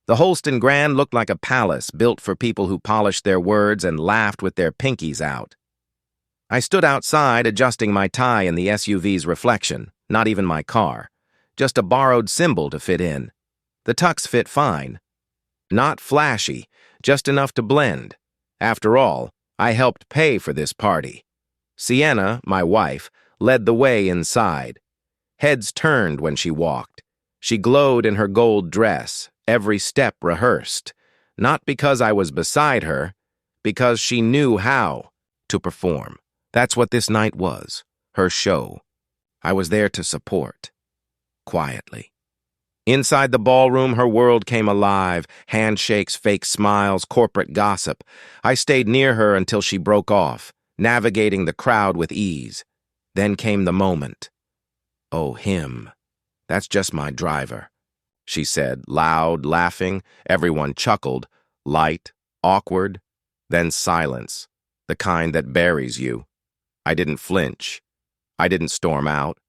The Holston Grand looked like a palace built for people who polished their words and laughed with their pinkies out. I stood outside adjusting my tie in the SUV's reflection, not even my car, just a borrowed symbol to fit in. The tux fit fine. Not flashy, just enough to blend. After all, I helped pay for this party. Sienna, my wife, led the way inside. Heads turned when she walked. She glowed in her gold dress, every step rehearsed. Not because I was beside her, because she knew how to perform. That's what this night was, her show. I was there to support. Quietly. Inside the ballroom, her world came alive, handshakes, fake smiles, corporate gossip. I stayed near her until she broke off, navigating the crowd with ease. Then came the moment. Oh, him. That's just my driver, she said, loud, laughing. Everyone chuckled, light, awkward, then silence, the kind that buries you. I didn't flinch. I didn't storm out.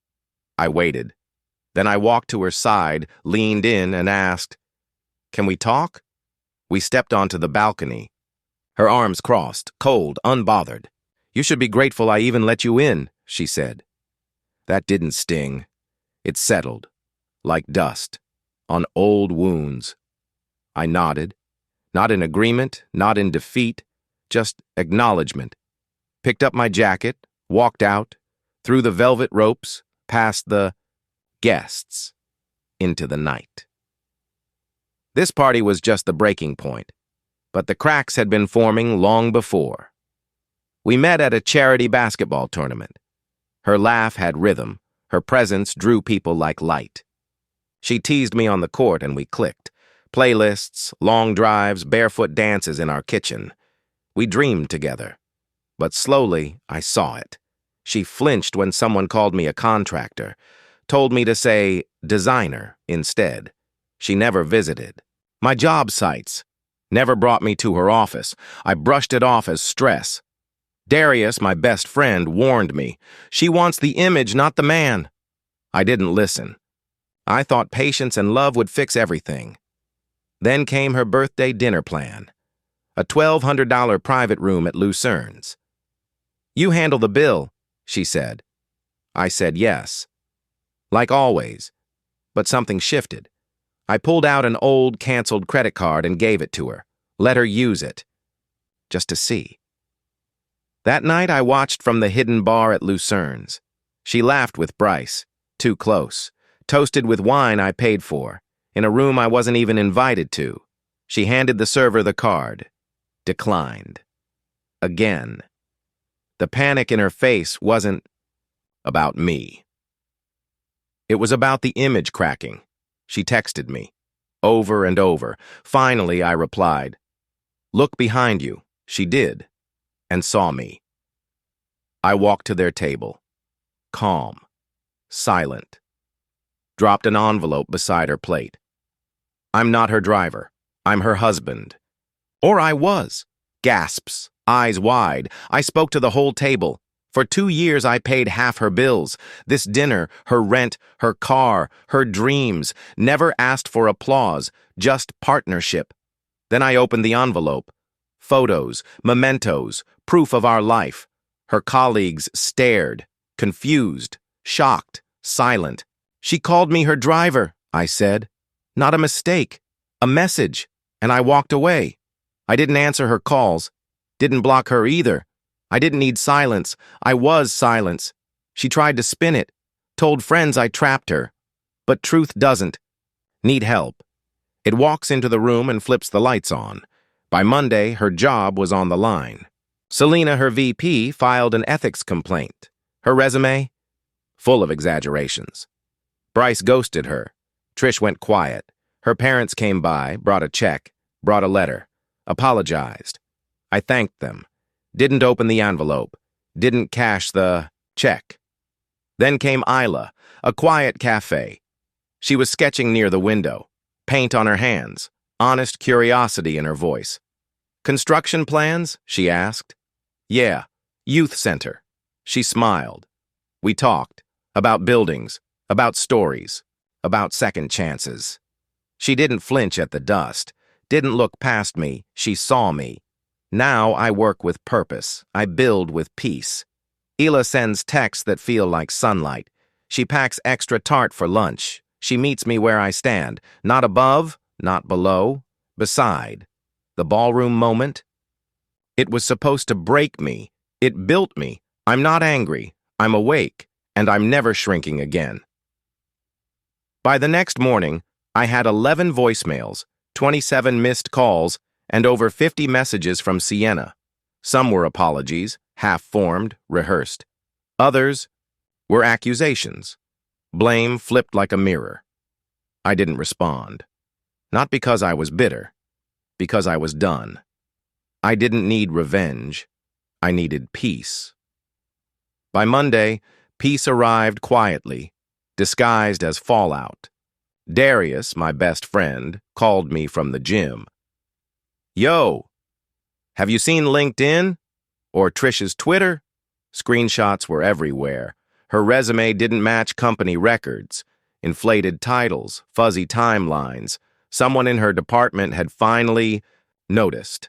I waited. Then I walked to her side, leaned in, and asked, "Can we talk?" We stepped onto the balcony. Her arms crossed, cold, unbothered. "You should be grateful I even let you in," she said. That didn't sting. It settled, like dust, on old wounds. I nodded, not in agreement, not in defeat, just acknowledgement. Picked up my jacket, walked out, through the velvet ropes, past the guests, into the night. This party was just the breaking point, but the cracks had been forming long before. We met at a charity basketball tournament. Her laugh had rhythm, her presence drew people like light. She teased me on the court and we clicked. Playlists, long drives, barefoot dances in our kitchen. We dreamed together. But slowly, I saw it. She flinched when someone called me a contractor, told me to say designer instead. She never visited. My job sites never brought me to her office. I brushed it off as stress. Darius, my best friend, warned me. She wants the image, not the man. I didn't listen. I thought patience and love would fix everything. Then came her birthday dinner plan. A $1,200 private room at Lucerne's. "You handle the bill," she said. I said yes. Like always. But something shifted. I pulled out an old, canceled credit card and gave it to her. Let her use it. Just to see. That night I watched from the hidden bar at Lucerne's. She laughed with Bryce. Too close. Toasted with wine I paid for. In a room I wasn't even invited to. She handed the server the card. Declined. Again. The panic in her face wasn't about me. It was about the image cracking. She texted me. Over and over. Finally, I replied. "Look behind you." She did. And saw me. I walked to their table. Calm. Silent. Dropped an envelope beside her plate. "I'm not her driver. I'm her husband." Or I was. Gasps. Eyes wide. I spoke to the whole table. For 2 years I paid half her bills. This dinner, her rent, her car, her dreams. Never asked for applause, just partnership. Then I opened the envelope. Photos, mementos, proof of our life. Her colleagues stared, confused, shocked, silent. "She called me her driver," I said. "Not a mistake. A message." And I walked away. I didn't answer her calls. Didn't block her either. I didn't need silence. I was silence. She tried to spin it. Told friends I trapped her. But truth doesn't. Need help. It walks into the room and flips the lights on. By Monday, her job was on the line. Selena, her VP, filed an ethics complaint. Her resume? Full of exaggerations. Bryce ghosted her. Trish went quiet. Her parents came by, brought a check, brought a letter, apologized. I thanked them. Didn't open the envelope. Didn't cash the check. Then came Isla, a quiet cafe. She was sketching near the window, paint on her hands, honest curiosity in her voice. "Construction plans?" she asked. "Yeah, youth center." She smiled. We talked about buildings, about stories, about second chances. She didn't flinch at the dust, didn't look past me, she saw me. Now I work with purpose, I build with peace. Ila sends texts that feel like sunlight. She packs extra tart for lunch. She meets me where I stand, not above, not below, beside. The ballroom moment? It was supposed to break me. It built me. I'm not angry. I'm awake, and I'm never shrinking again. By the next morning, I had 11 voicemails, 27 missed calls, and over 50 messages from Sienna. Some were apologies, half-formed, rehearsed. Others were accusations. Blame flipped like a mirror. I didn't respond. Not because I was bitter, because I was done. I didn't need revenge. I needed peace. By Monday, peace arrived quietly, disguised as fallout. Darius, my best friend, called me from the gym. Yo, have you seen LinkedIn? Or Trisha's Twitter? Screenshots were everywhere. Her resume didn't match company records. Inflated titles, fuzzy timelines. Someone in her department had finally noticed.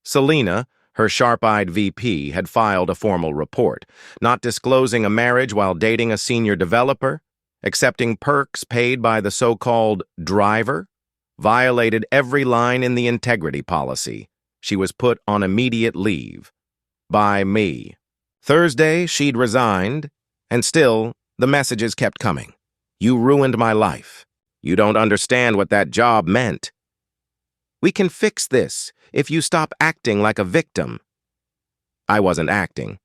Selena, her sharp-eyed VP, had filed a formal report, not disclosing a marriage while dating a senior developer, accepting perks paid by the so-called driver, violated every line in the integrity policy. She was put on immediate leave. By me. Thursday, she'd resigned, and still, the messages kept coming. You ruined my life. You don't understand what that job meant. We can fix this if you stop acting like a victim. I wasn't acting.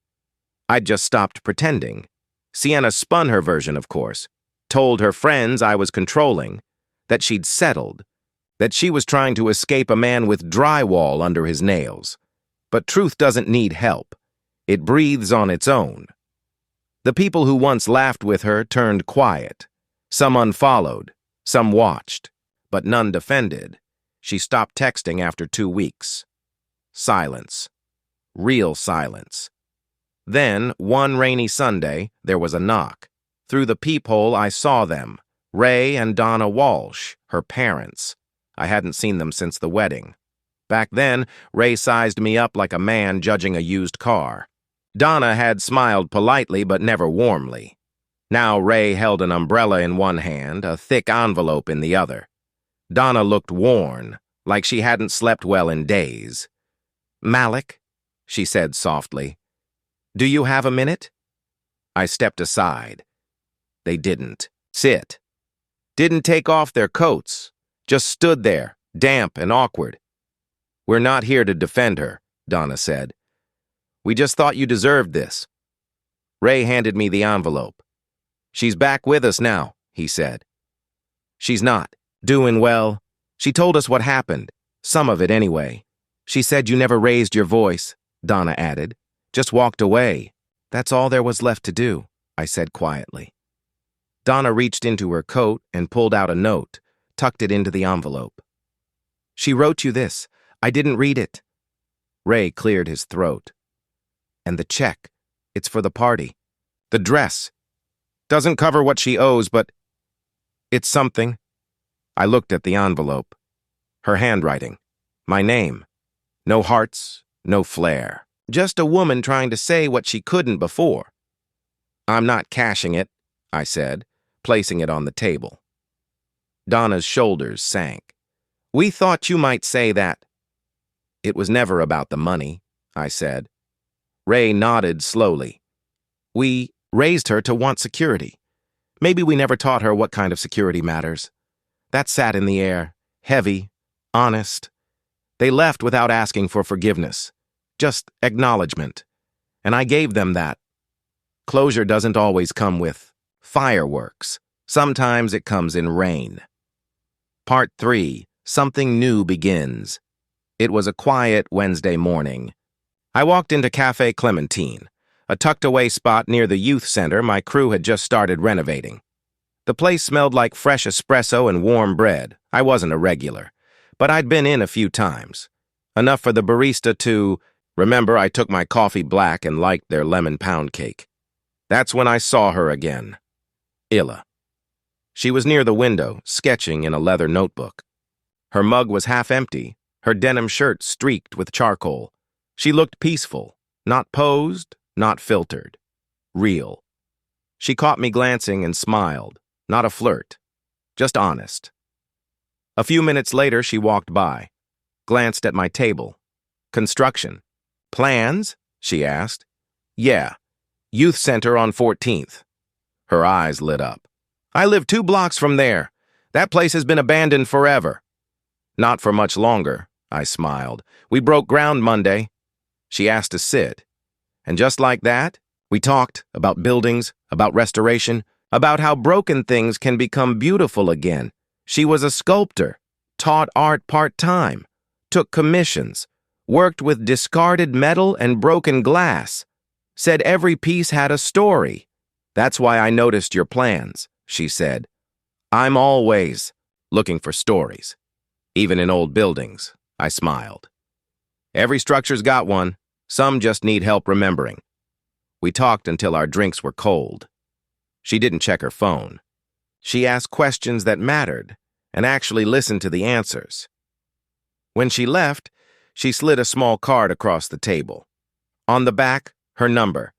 I'd just stopped pretending. Sienna spun her version, of course, told her friends I was controlling, that she'd settled, that she was trying to escape a man with drywall under his nails. But truth doesn't need help. It breathes on its own. The people who once laughed with her turned quiet. Some unfollowed, some watched, but none defended. She stopped texting after 2 weeks. Silence. Real silence. Then, one rainy Sunday, there was a knock. Through the peephole, I saw them. Ray and Donna Walsh, her parents. I hadn't seen them since the wedding. Back then, Ray sized me up like a man judging a used car. Donna had smiled politely but never warmly. Now Ray held an umbrella in one hand, a thick envelope in the other. Donna looked worn, like she hadn't slept well in days. "Malik," she said softly, "do you have a minute?" I stepped aside. They didn't. Sit. Didn't take off their coats. Just stood there, damp and awkward. "We're not here to defend her," Donna said. "We just thought you deserved this." Ray handed me the envelope. "She's back with us now," he said. "She's not. Doing well. She told us what happened. Some of it anyway. She said you never raised your voice," Donna added. "Just walked away. That's all there was left to do," I said quietly. Donna reached into her coat and pulled out a note, tucked it into the envelope. "She wrote you this. I didn't read it." Ray cleared his throat. "And the check. It's for the party. The dress. Doesn't cover what she owes, but it's something." I looked at the envelope. Her handwriting. My name. No hearts, no flair. Just a woman trying to say what she couldn't before. "I'm not cashing it," I said, placing it on the table. Donna's shoulders sank. "We thought you might say that." "It was never about the money," I said. Ray nodded slowly. "We raised her to want security. Maybe we never taught her what kind of security matters. That sat in the air, heavy, honest. They left without asking for forgiveness, just acknowledgement. And I gave them that. Closure doesn't always come with fireworks. Sometimes it comes in rain." Part 3. Something New Begins. It was a quiet Wednesday morning. I walked into Cafe Clementine, a tucked-away spot near the youth center my crew had just started renovating. The place smelled like fresh espresso and warm bread. I wasn't a regular, but I'd been in a few times. Enough for the barista to remember I took my coffee black and liked their lemon pound cake. That's when I saw her again. Ila. She was near the window, sketching in a leather notebook. Her mug was half empty, her denim shirt streaked with charcoal. She looked peaceful, not posed, not filtered. Real. She caught me glancing and smiled, not a flirt, just honest. A few minutes later, she walked by, glanced at my table. Construction. Plans? She asked. Yeah. Youth Center on 14th. Her eyes lit up. I live 2 blocks from there. That place has been abandoned forever. Not for much longer, I smiled. We broke ground Monday. She asked to sit. And just like that, we talked about buildings, about restoration, about how broken things can become beautiful again. She was a sculptor, taught art part-time, took commissions, worked with discarded metal and broken glass, said every piece had a story. That's why I noticed your plans, she said. I'm always looking for stories. Even in old buildings, I smiled. Every structure's got one. Some just need help remembering. We talked until our drinks were cold. She didn't check her phone. She asked questions that mattered and actually listened to the answers. When she left, she slid a small card across the table. On the back, her number.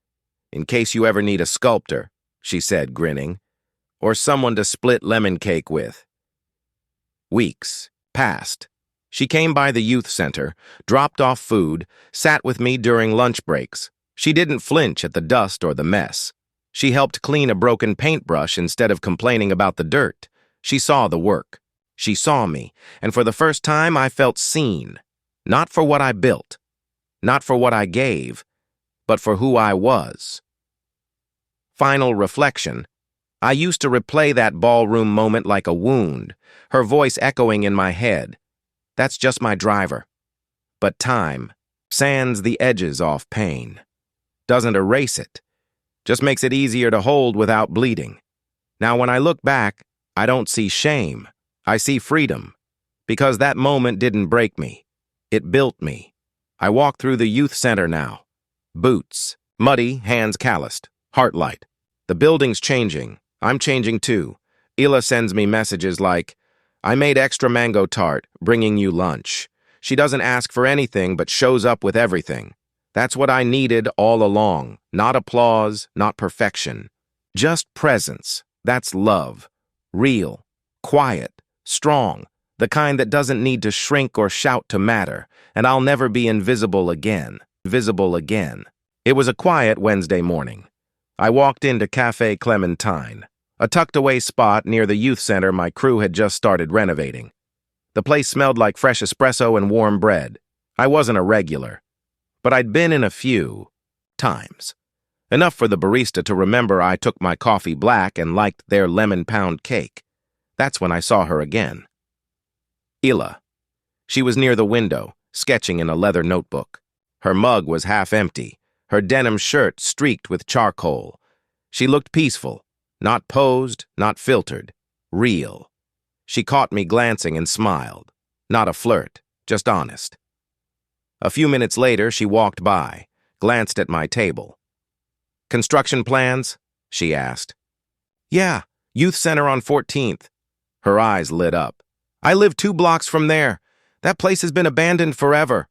In case you ever need a sculptor, she said, grinning, or someone to split lemon cake with. Weeks passed. She came by the youth center, dropped off food, sat with me during lunch breaks. She didn't flinch at the dust or the mess. She helped clean a broken paintbrush instead of complaining about the dirt. She saw the work. She saw me, and for the first time I felt seen. Not for what I built, not for what I gave, but for who I was. Final reflection. I used to replay that ballroom moment like a wound, her voice echoing in my head. That's just my driver. But time sands the edges off pain. Doesn't erase it. Just makes it easier to hold without bleeding. Now when I look back, I don't see shame. I see freedom. Because that moment didn't break me. It built me. I walk through the youth center now. Boots, muddy, hands calloused, heart light. The building's changing. I'm changing too. Ila sends me messages like, I made extra mango tart, bringing you lunch. She doesn't ask for anything but shows up with everything. That's what I needed all along. Not applause, not perfection. Just presence. That's love. Real, quiet, strong. The kind that doesn't need to shrink or shout to matter. And I'll never be invisible again. Visible again. It was a quiet Wednesday morning. I walked into Cafe Clementine, a tucked-away spot near the youth center my crew had just started renovating. The place smelled like fresh espresso and warm bread. I wasn't a regular, but I'd been in a few times. Enough for the barista to remember I took my coffee black and liked their lemon pound cake. That's when I saw her again. Ila. She was near the window, sketching in a leather notebook. Her mug was half empty, her denim shirt streaked with charcoal. She looked peaceful, not posed, not filtered, real. She caught me glancing and smiled. Not a flirt, just honest. A few minutes later, she walked by, glanced at my table. Construction plans? She asked. Yeah, youth center on 14th. Her eyes lit up. I live 2 blocks from there. That place has been abandoned forever.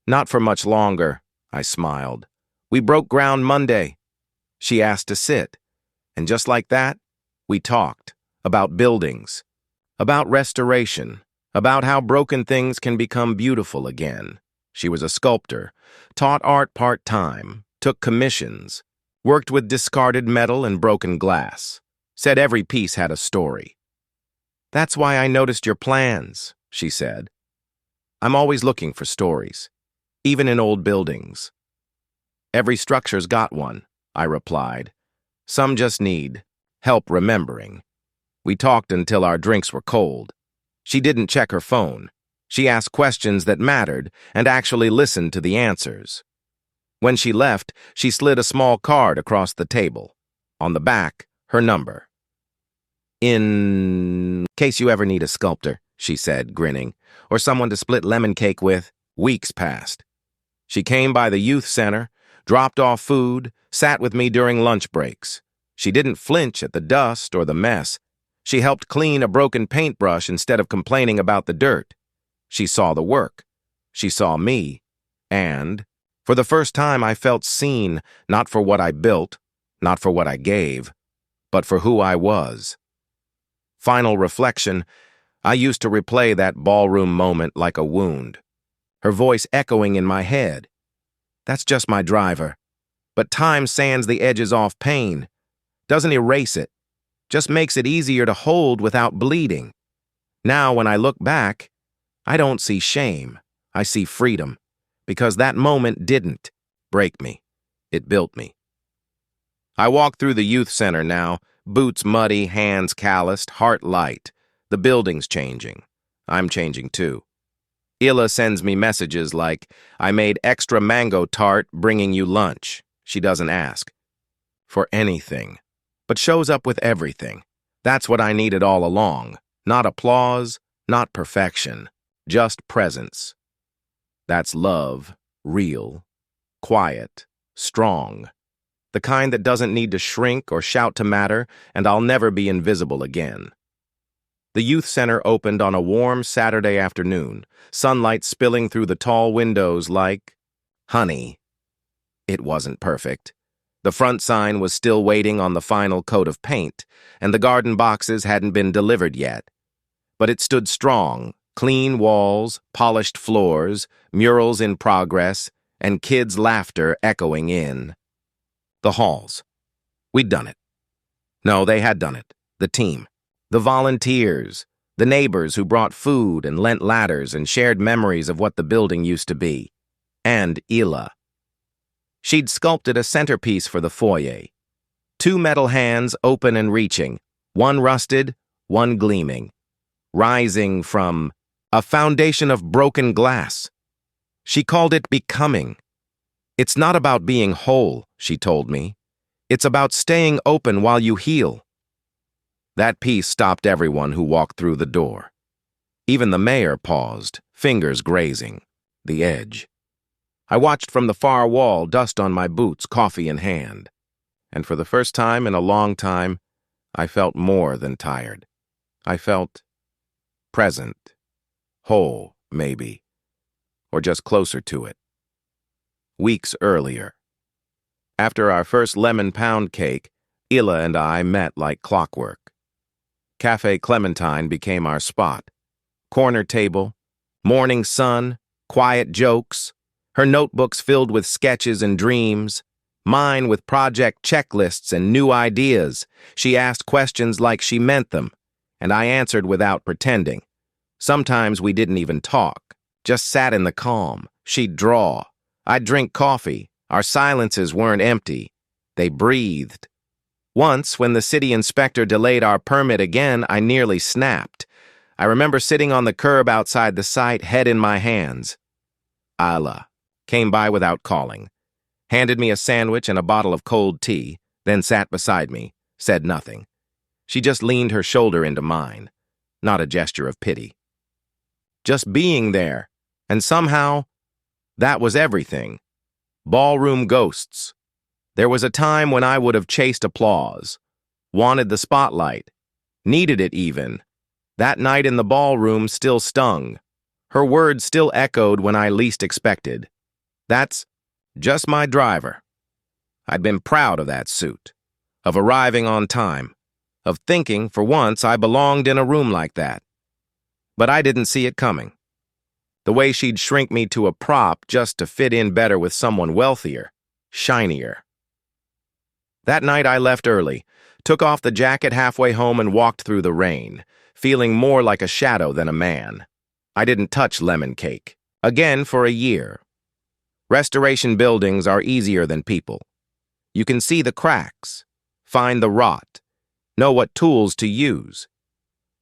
Not for much longer, I smiled. We broke ground Monday. She asked to sit. And just like that, we talked about buildings, about restoration, about how broken things can become beautiful again. She was a sculptor, taught art part-time, took commissions, worked with discarded metal and broken glass, said every piece had a story. That's why I noticed your plans, she said. I'm always looking for stories, even in old buildings. Every structure's got one, I replied. Some just need help remembering. We talked until our drinks were cold. She didn't check her phone. She asked questions that mattered and actually listened to the answers. When she left, she slid a small card across the table. On the back, her number. In case you ever need a sculptor, she said, grinning, or someone to split lemon cake with. Weeks passed. She came by the youth center, dropped off food, sat with me during lunch breaks. She didn't flinch at the dust or the mess. She helped clean a broken paintbrush instead of complaining about the dirt. She saw the work. She saw me. And, for the first time, I felt seen, not for what I built, not for what I gave, but for who I was. Final reflection, I used to replay that ballroom moment like a wound, her voice echoing in my head. That's just my driver. But time sands the edges off pain, doesn't erase it, just makes it easier to hold without bleeding. Now, when I look back, I don't see shame, I see freedom, because that moment didn't break me, it built me. I walk through the youth center now, boots muddy, hands calloused, heart light. The building's changing. I'm changing too. Illa sends me messages like, I made extra mango tart bringing you lunch. She doesn't ask for anything, but shows up with everything. That's what I needed all along. Not applause, not perfection, just presence. That's love, real, quiet, strong. The kind that doesn't need to shrink or shout to matter, and I'll never be invisible again. The youth center opened on a warm Saturday afternoon, sunlight spilling through the tall windows like honey. It wasn't perfect. The front sign was still waiting on the final coat of paint, and the garden boxes hadn't been delivered yet. But it stood strong, clean walls, polished floors, murals in progress, and kids' laughter echoing in. The halls. We'd done it. No, they had done it. The team. The volunteers. The neighbors who brought food and lent ladders and shared memories of what the building used to be. And Illa. She'd sculpted a centerpiece for the foyer. 2 metal hands open and reaching, one rusted, one gleaming, rising from a foundation of broken glass. She called it becoming. It's not about being whole, she told me. It's about staying open while you heal. That piece stopped everyone who walked through the door. Even the mayor paused, fingers grazing the edge. I watched from the far wall, dust on my boots, coffee in hand. And for the first time in a long time, I felt more than tired. I felt present, whole, maybe, or just closer to it. Weeks earlier, after our first lemon pound cake, Illa and I met like clockwork. Cafe Clementine became our spot. Corner table, morning sun, quiet jokes, her notebooks filled with sketches and dreams, mine with project checklists and new ideas. She asked questions like she meant them, and I answered without pretending. Sometimes we didn't even talk, just sat in the calm. She'd draw. I'd drink coffee. Our silences weren't empty. They breathed. Once, when the city inspector delayed our permit again, I nearly snapped. I remember sitting on the curb outside the site, head in my hands. Illa came by without calling, handed me a sandwich and a bottle of cold tea, then sat beside me, said nothing. She just leaned her shoulder into mine, not a gesture of pity. Just being there, and somehow, that was everything. Ballroom ghosts. There was a time when I would have chased applause, wanted the spotlight, needed it even. That night in the ballroom still stung. Her words still echoed when I least expected. That's just my driver. I'd been proud of that suit, of arriving on time, of thinking, for once, I belonged in a room like that. But I didn't see it coming. The way she'd shrink me to a prop just to fit in better with someone wealthier, shinier. That night I left early, took off the jacket halfway home and walked through the rain, feeling more like a shadow than a man. I didn't touch lemon cake. Again for a year. Restoration buildings are easier than people. You can see the cracks, find the rot, know what tools to use.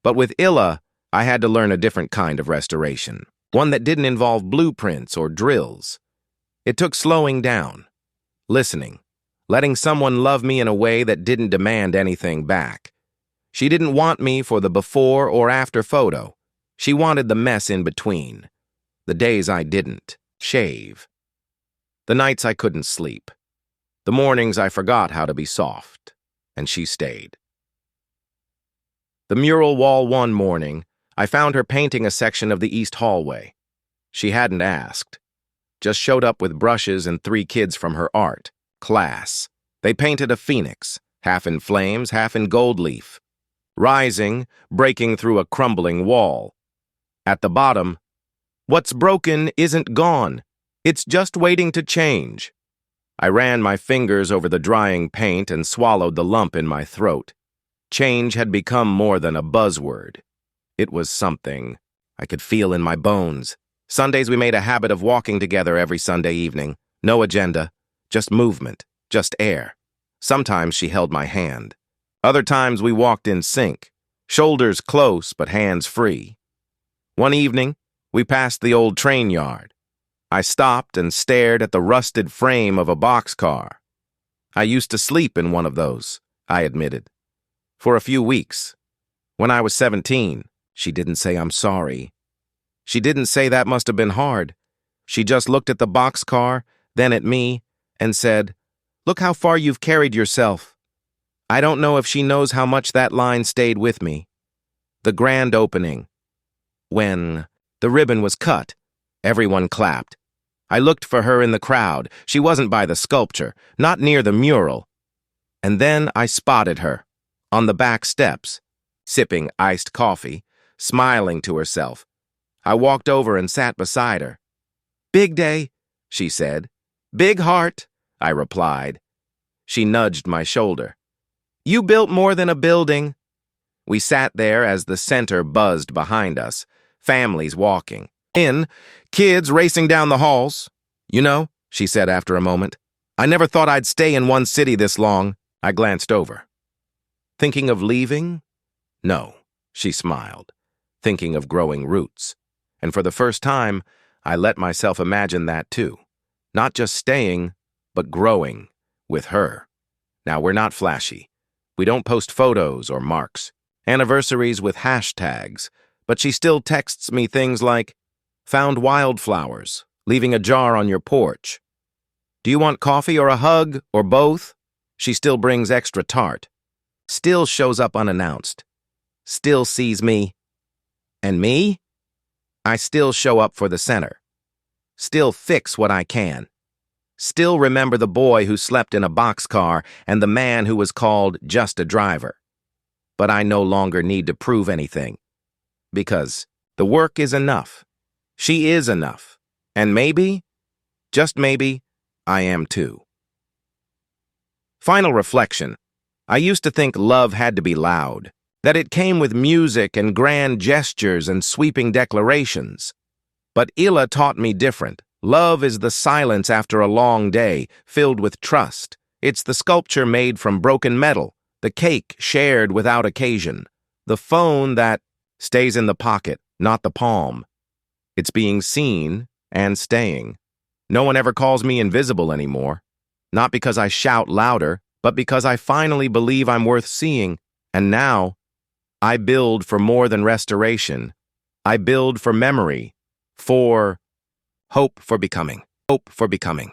But with Illa, I had to learn a different kind of restoration, one that didn't involve blueprints or drills. It took slowing down, listening, letting someone love me in a way that didn't demand anything back. She didn't want me for the before or after photo. She wanted the mess in between. The days I didn't shave. The nights I couldn't sleep. The mornings I forgot how to be soft. And she stayed. The mural wall one morning, I found her painting a section of the east hallway. She hadn't asked. Just showed up with brushes and 3 kids from her art class. They painted a phoenix, half in flames, half in gold leaf, rising, breaking through a crumbling wall. At the bottom, "What's broken isn't gone. It's just waiting to change." I ran my fingers over the drying paint and swallowed the lump in my throat. Change had become more than a buzzword. It was something I could feel in my bones. Sundays we made a habit of walking together every Sunday evening. No agenda, just movement, just air. Sometimes she held my hand. Other times we walked in sync, shoulders close but hands free. One evening, we passed the old train yard. I stopped and stared at the rusted frame of a boxcar. I used to sleep in one of those, I admitted. For a few weeks. When I was 17, she didn't say I'm sorry. She didn't say that must have been hard. She just looked at the boxcar, then at me, and said, "Look how far you've carried yourself." I don't know if she knows how much that line stayed with me. The grand opening. When the ribbon was cut, everyone clapped. I looked for her in the crowd. She wasn't by the sculpture, not near the mural. And then I spotted her, on the back steps, sipping iced coffee, smiling to herself. I walked over and sat beside her. "Big day," she said. "Big heart," I replied. She nudged my shoulder. "You built more than a building." We sat there as the center buzzed behind us, families walking. Kids racing down the halls. "You know," she said after a moment, "I never thought I'd stay in one city this long." I glanced over. "Thinking of leaving?" "No," she smiled. "Thinking of growing roots." And for the first time, I let myself imagine that too. Not just staying, but growing with her. Now, we're not flashy. We don't post photos or marks, anniversaries with hashtags, but she still texts me things like, "Found wildflowers, leaving a jar on your porch. Do you want coffee or a hug, or both?" She still brings extra tart. Still shows up unannounced. Still sees me. And me? I still show up for the center. Still fix what I can. Still remember the boy who slept in a boxcar and the man who was called just a driver. But I no longer need to prove anything. Because the work is enough. She is enough. And maybe, just maybe, I am too. Final reflection. I used to think love had to be loud, that it came with music and grand gestures and sweeping declarations. But Ila taught me different. Love is the silence after a long day, filled with trust. It's the sculpture made from broken metal, the cake shared without occasion, the phone that stays in the pocket, not the palm. It's being seen and staying. No one ever calls me invisible anymore. Not because I shout louder, but because I finally believe I'm worth seeing. And now, I build for more than restoration. I build for memory, for hope for becoming. Hope for becoming.